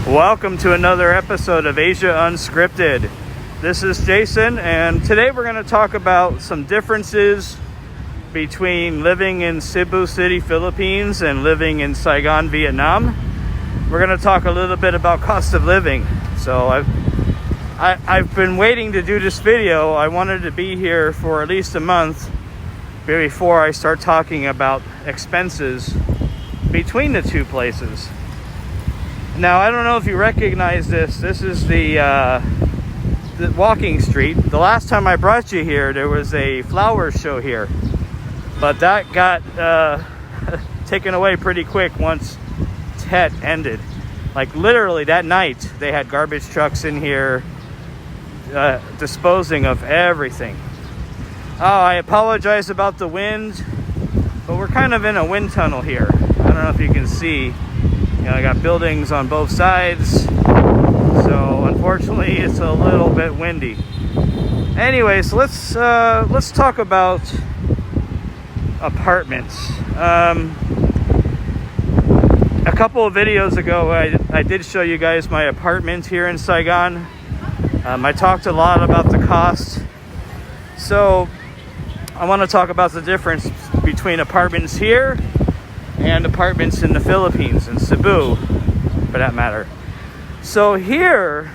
Welcome to another episode of Asia Unscripted. This is Jason, and today we're going to talk about some differences between living in Cebu City, Philippines, and living in Saigon, Vietnam. We're going to talk a little bit about cost of living. So I've been waiting to do this video. I wanted to be here for at least a month before I start talking about expenses between the two places. Now, I don't know if you recognize this. This is the walking street. The last time I brought you here, there was a flower show here. But that got taken away pretty quick once Tet ended. Like literally that night, they had garbage trucks in here disposing of everything. Oh, I apologize about the wind, but we're kind of in a wind tunnel here. I don't know if you can see. I got buildings on both sides, so unfortunately it's a little bit windy. Anyways, let's talk about apartments. A couple of videos ago, I did show you guys my apartment here in Saigon. I talked a lot about the cost, so I want to talk about the difference between apartments here and apartments in the Philippines, in Cebu, for that matter. So here,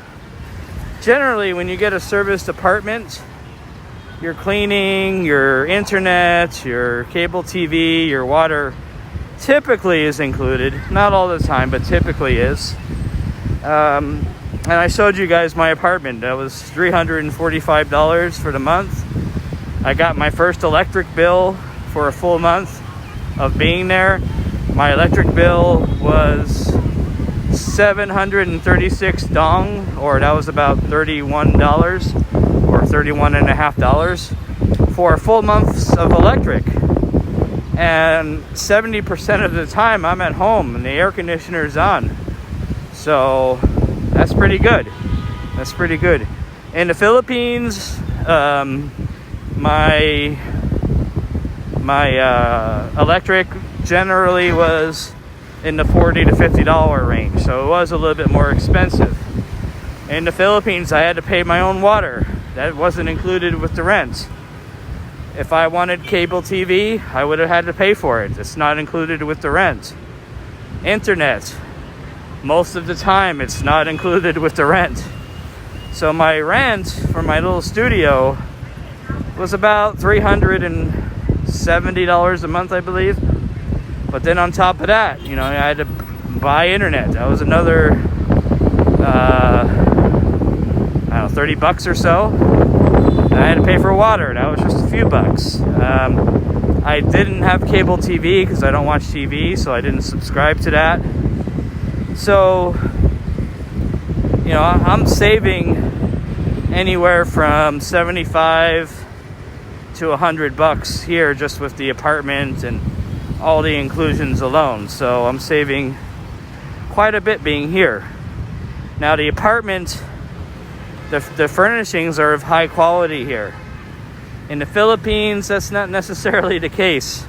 generally, when you get a serviced apartment, your cleaning, your internet, your cable TV, your water, typically is included. Not all the time, but typically is. And I showed you guys my apartment. That was $345 for the month. I got my first electric bill for a full month of being there. My electric bill was 736 dong, or that was about $31 or $31.50 for a full month of electric. And 70% of the time I'm at home and the air conditioner is on. So that's pretty good. That's pretty good. In the Philippines, my electric generally was in the $40 to $50 range, so it was a little bit more expensive. In the Philippines, I had to pay my own water. That wasn't included with the rent. If I wanted cable TV, I would have had to pay for it. It's not included with the rent. Internet, most of the time, it's not included with the rent. So my rent for my little studio was about $370 a month, I believe. But then on top of that, I had to buy internet. That was another, $30 or so. And I had to pay for water. That was just a few bucks. I didn't have cable TV because I don't watch TV, so I didn't subscribe to that. So, I'm saving anywhere from $75 to $100 here just with the apartment and all the inclusions alone. So I'm saving quite a bit being here. Now the apartment, the furnishings are of high quality here. In the Philippines, that's not necessarily the case.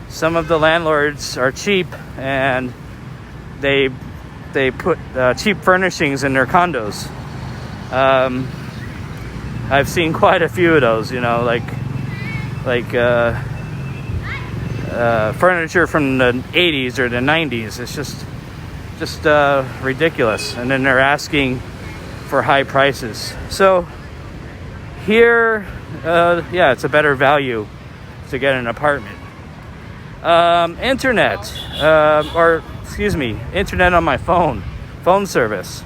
Some of the landlords are cheap and they put cheap furnishings in their condos. I've seen quite a few of those, like furniture from the 80s or the 90s. It's just ridiculous. And then they're asking for high prices. So here, it's a better value to get an apartment. Internet on my phone service.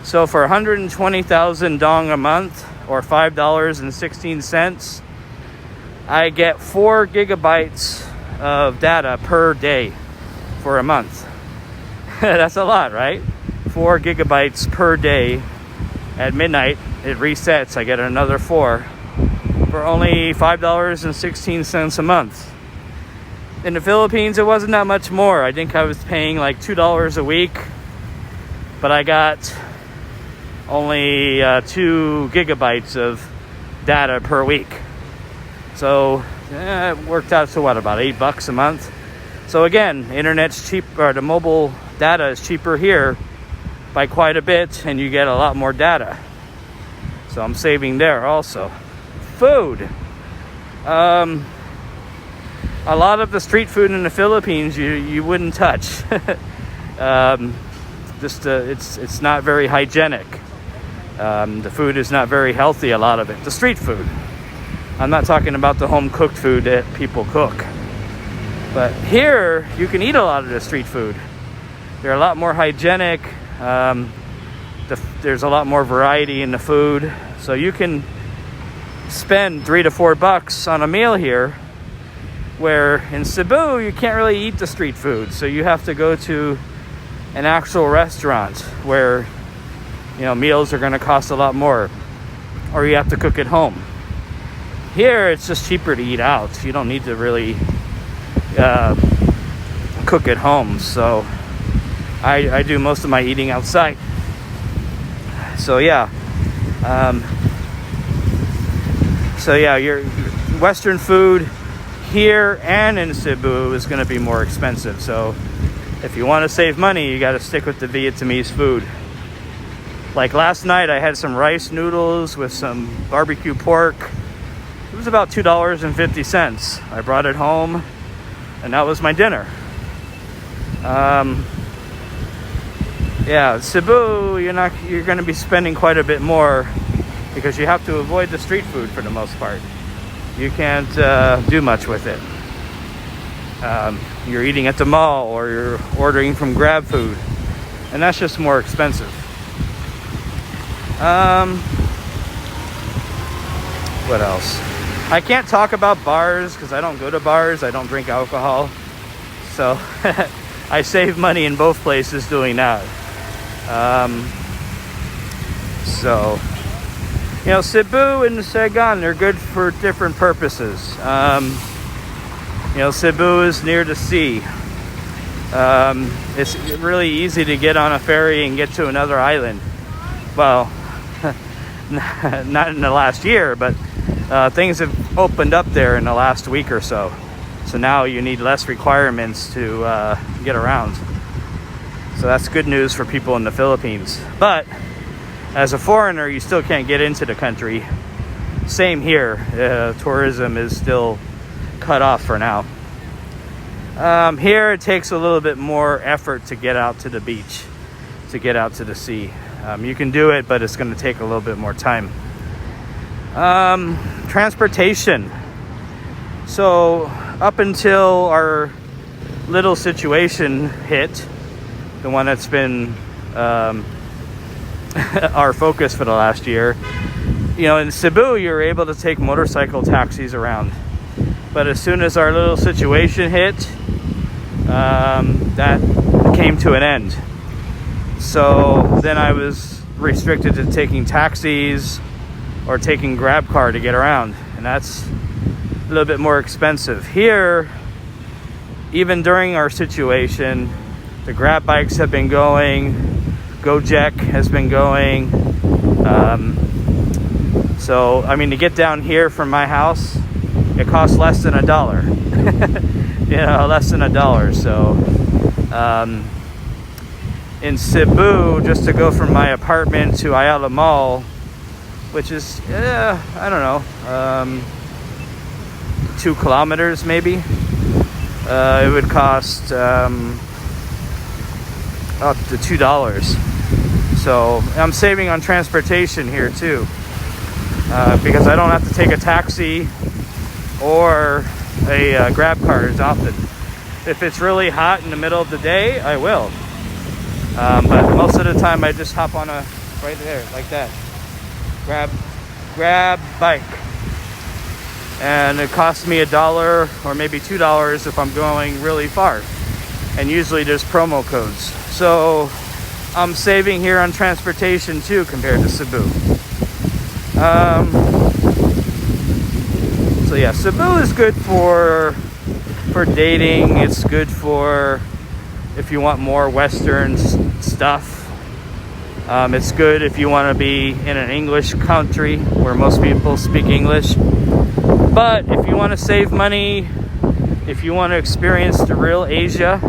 So for 120,000 dong a month, or $5.16, I get 4 gigabytes of data per day for a month. That's a lot, right? 4 gigabytes per day. At midnight, it resets. I get another 4 for only $5.16 a month. In the Philippines, it wasn't that much more. I think I was paying like $2 a week, but I got only 2 gigabytes of data per week. So it worked out to about $8 a month. So again, internet's cheap, or the mobile data is cheaper here by quite a bit, and you get a lot more data. So I'm saving there also. Food. A lot of the street food in the Philippines you wouldn't touch. It's not very hygienic. The food is not very healthy, a lot of it. The street food. I'm not talking about the home cooked food that people cook. But here, you can eat a lot of the street food. They're a lot more hygienic. There's a lot more variety in the food. So you can spend $3 to $4 on a meal here, where in Cebu, you can't really eat the street food. So you have to go to an actual restaurant where, meals are going to cost a lot more, or you have to cook at home. Here, it's just cheaper to eat out. You don't need to really cook at home. So I do most of my eating outside. So yeah. Your Western food here and in Cebu is going to be more expensive. So if you want to save money, you got to stick with the Vietnamese food. Like last night, I had some rice noodles with some barbecue pork. It was about $2.50. I brought it home, and that was my dinner. Cebu, you're going to be spending quite a bit more because you have to avoid the street food for the most part. You can't do much with it. You're eating at the mall, or you're ordering from Grab Food, and that's just more expensive. What else? I can't talk about bars because I don't go to bars. I don't drink alcohol. So I save money in both places doing that. Cebu and Saigon, they're good for different purposes. Cebu is near the sea. It's really easy to get on a ferry and get to another island. Well, not in the last year, but things have opened up there in the last week or so. So now you need less requirements to get around. So that's good news for people in the Philippines. But as a foreigner, you still can't get into the country. Same here. Tourism is still cut off for now. Here, it takes a little bit more effort to get out to the beach, to get out to the sea. You can do it, but it's going to take a little bit more time. Transportation. So up until our little situation hit, the one that's been our focus for the last year, in Cebu, you're able to take motorcycle taxis around. But as soon as our little situation hit, that came to an end. So then I was restricted to taking taxis or taking Grab car to get around, and that's a little bit more expensive. Here, even during our situation, the Grab bikes have been going, Gojek has been going. To get down here from my house, it costs less than $1. Less than $1. So in Cebu, just to go from my apartment to Ayala Mall, which is 2 kilometers maybe, it would cost up to $2. So I'm saving on transportation here too, because I don't have to take a taxi or a Grab car as often. If it's really hot in the middle of the day, I will. But most of the time, I just hop on right there, like that. Grab bike. And it costs me $1 or maybe $2 if I'm going really far. And usually there's promo codes. So I'm saving here on transportation too compared to Cebu. Cebu is good for dating. It's good for if you want more Western stuff. It's good if you want to be in an English country where most people speak English. But if you want to save money, if you want to experience the real Asia,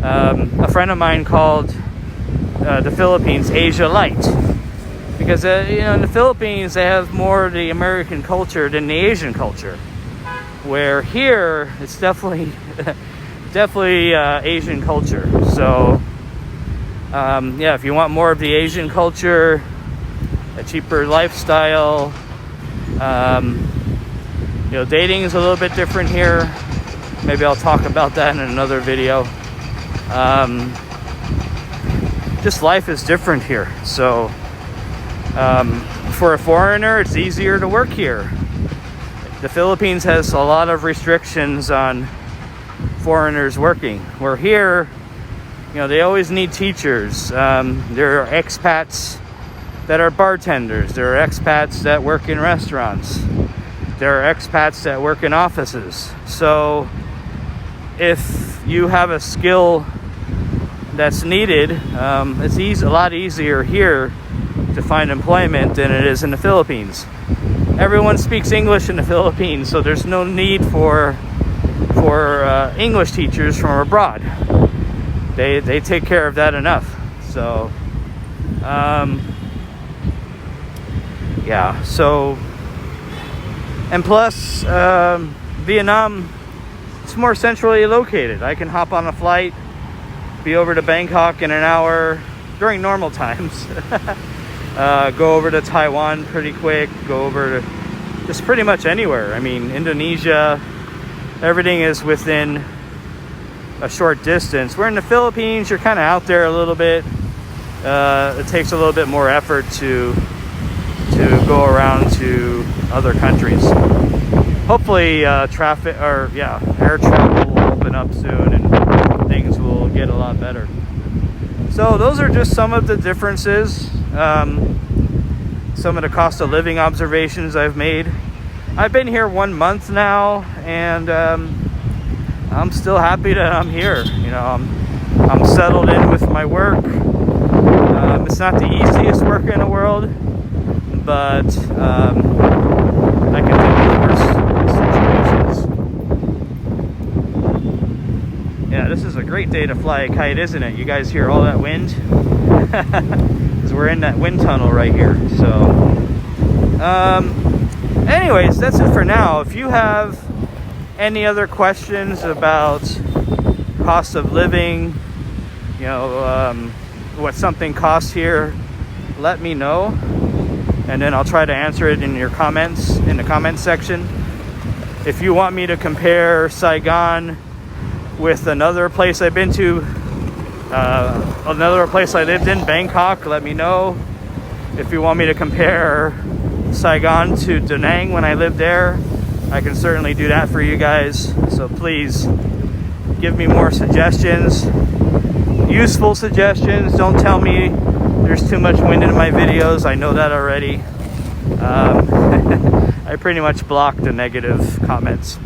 a friend of mine called the Philippines Asia Light, because in the Philippines they have more of the American culture than the Asian culture, where here it's definitely definitely Asian culture. So yeah, if you want more of the Asian culture, a cheaper lifestyle, dating is a little bit different here. Maybe I'll talk about that in another video. Just life is different here. So for a foreigner, it's easier to work here. The Philippines has a lot of restrictions on foreigners working. Where here, they always need teachers. There are expats that are bartenders. There are expats that work in restaurants. There are expats that work in offices. So if you have a skill that's needed, it's a lot easier here to find employment than it is in the Philippines. Everyone speaks English in the Philippines, so there's no need for English teachers from abroad. They take care of that enough. So yeah, so, and plus Vietnam, it's more centrally located. I can hop on a flight, be over to Bangkok in an hour during normal times. Go over to Taiwan pretty quick, go over to just pretty much anywhere. I mean, Indonesia, everything is within a short distance. Where in the Philippines, you're kind of out there a little bit. It takes a little bit more effort to go around to other countries. Hopefully air travel will open up soon and things will get a lot better. So those are just some of the differences, some of the cost of living observations I've made. I've been here 1 month now, and I'm still happy that I'm here. I'm settled in with my work. It's not the easiest work in the world, but I can deal with worse situations. Yeah, this is a great day to fly a kite, isn't it? You guys hear all that wind? Because we're in that wind tunnel right here. So anyways, that's it for now. If you have any other questions about cost of living, what something costs here, let me know, and then I'll try to answer it in your comments, in the comments section. If you want me to compare Saigon with another place I've been to, another place I lived in, Bangkok, let me know. If you want me to compare Saigon to Da Nang when I lived there, I can certainly do that for you guys. So please give me more suggestions, useful suggestions. Don't tell me there's too much wind in my videos. I know that already. I pretty much block the negative comments.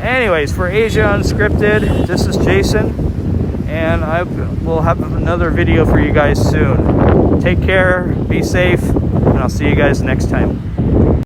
Anyways, for Asia Unscripted, this is Jason, and I will have another video for you guys soon. Take care, be safe, and I'll see you guys next time.